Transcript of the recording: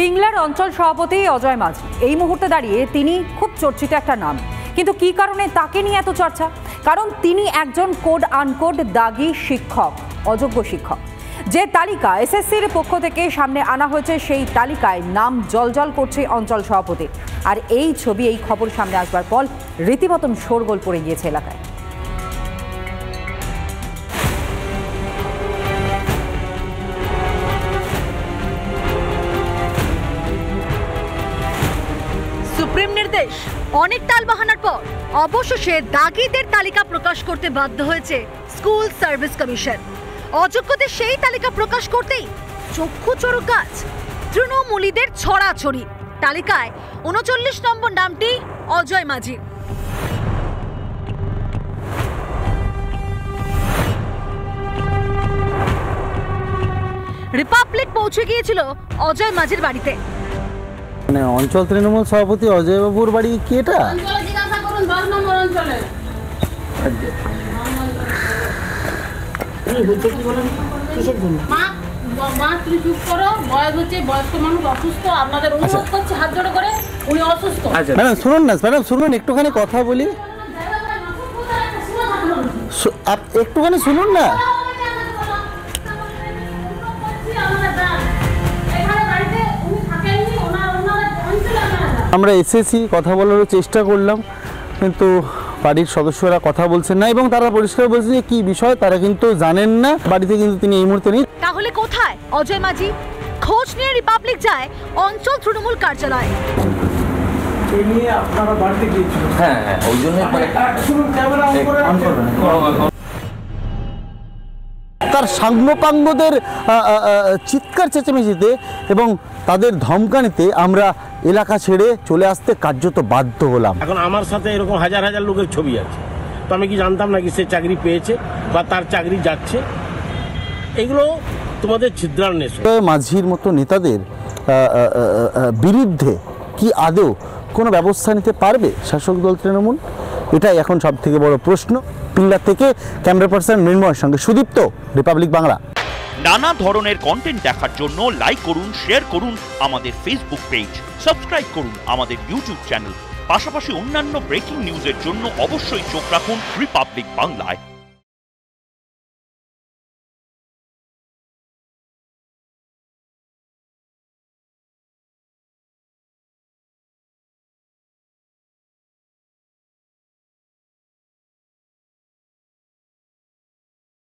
পিংলার অঞ্চল সভাপতি অজয় মাঝি এই মুহূর্তে দাঁড়িয়ে তিনি খুব চর্চিত একটা নাম, কিন্তু কি কারণে তাকে নিয়ে এত চর্চা? কারণ তিনি একজন কোড আনকোড দাগি শিক্ষক, অযোগ্য শিক্ষক। যে তালিকা এসএসসির পক্ষ থেকে সামনে আনা হয়েছে সেই তালিকায় নাম জলজল করছে অঞ্চল সভাপতি। আর এই ছবি, এই খবর সামনে আসবার পর রীতিমতন শোরগোল পড়ে গিয়েছে এলাকায়। সুপ্রিম নির্দেশ, অনেক টালবাহানার পর অবশেষে দাগিদের তালিকা প্রকাশ করতে বাধ্য হয়েছে স্কুল সার্ভিস কমিশন। অযোগ্যদের সেই তালিকা প্রকাশ করতেই চক্ষু চড়ক গাছ, তৃণমূলীদের ছড়াছড়ি। তালিকায় ৩৯ নম্বর নামটি অজয় মাঝি। রিপাবলিক পৌঁছে গিয়েছিল অজয় মাঝির বাড়িতে। অঞ্চল তৃণমূল সভাপতি অজয় বাবুর বাড়ি কি এটা? ম্যাডাম শুনুন না, ম্যাডাম শুনুন, একটুখানি কথা বলি, একটুখানি শুনুন না। আমরা এসেছি, কথা বলার চেষ্টা করলাম, কিন্তু বাড়ির সদস্যরা কথা বলছেন না এবং তারা পরিষ্কার বলছে যে কি বিষয় তারা কিন্তু জানেন না। বাড়িতে কিন্তু তিনি এই মুহূর্তে নেই। তাহলে কোথায় অজয় মাঝি? খোঁজ নিয়ে রিপাবলিক যায় অঞ্চল তৃণমূল কার্যালয়। তার সাঙ্গপাঙ্গদের চিৎকার চেঁচামেচিতে এবং তাদের ধমকানিতে আমরা এলাকা ছেড়ে চলে আসতে কার্যত বাধ্য হলাম। এখন আমার সাথে এরকম হাজার হাজার লোকের ছবি আছে, তো আমি কি জানতাম নাকি সে চাকরি পেয়েছে বা তার চাকরি যাচ্ছে? এগুলো তোমাদের ছিদ্রান্বেষ। মাঝির মতো নেতাদের বিরুদ্ধে কি আদৌ কোনো ব্যবস্থা নিতে পারবে শাসক দল তৃণমূল? এটাই এখন সব থেকে বড় প্রশ্ন। পিংলা থেকে ক্যামেরা পার্সন মৃন্ময়ের সঙ্গে সুদীপ্ত, রিপাবলিক বাংলা। নানা ধরনের কন্টেন্ট দেখার জন্য লাইক করুন, শেয়ার করুন আমাদের ফেসবুক পেজ, সাবস্ক্রাইব করুন আমাদের ইউটিউব চ্যানেল। পাশাপাশি অন্যান্য ব্রেকিং নিউজের জন্য অবশ্যই চোখ রাখুন রিপাবলিক বাংলায়।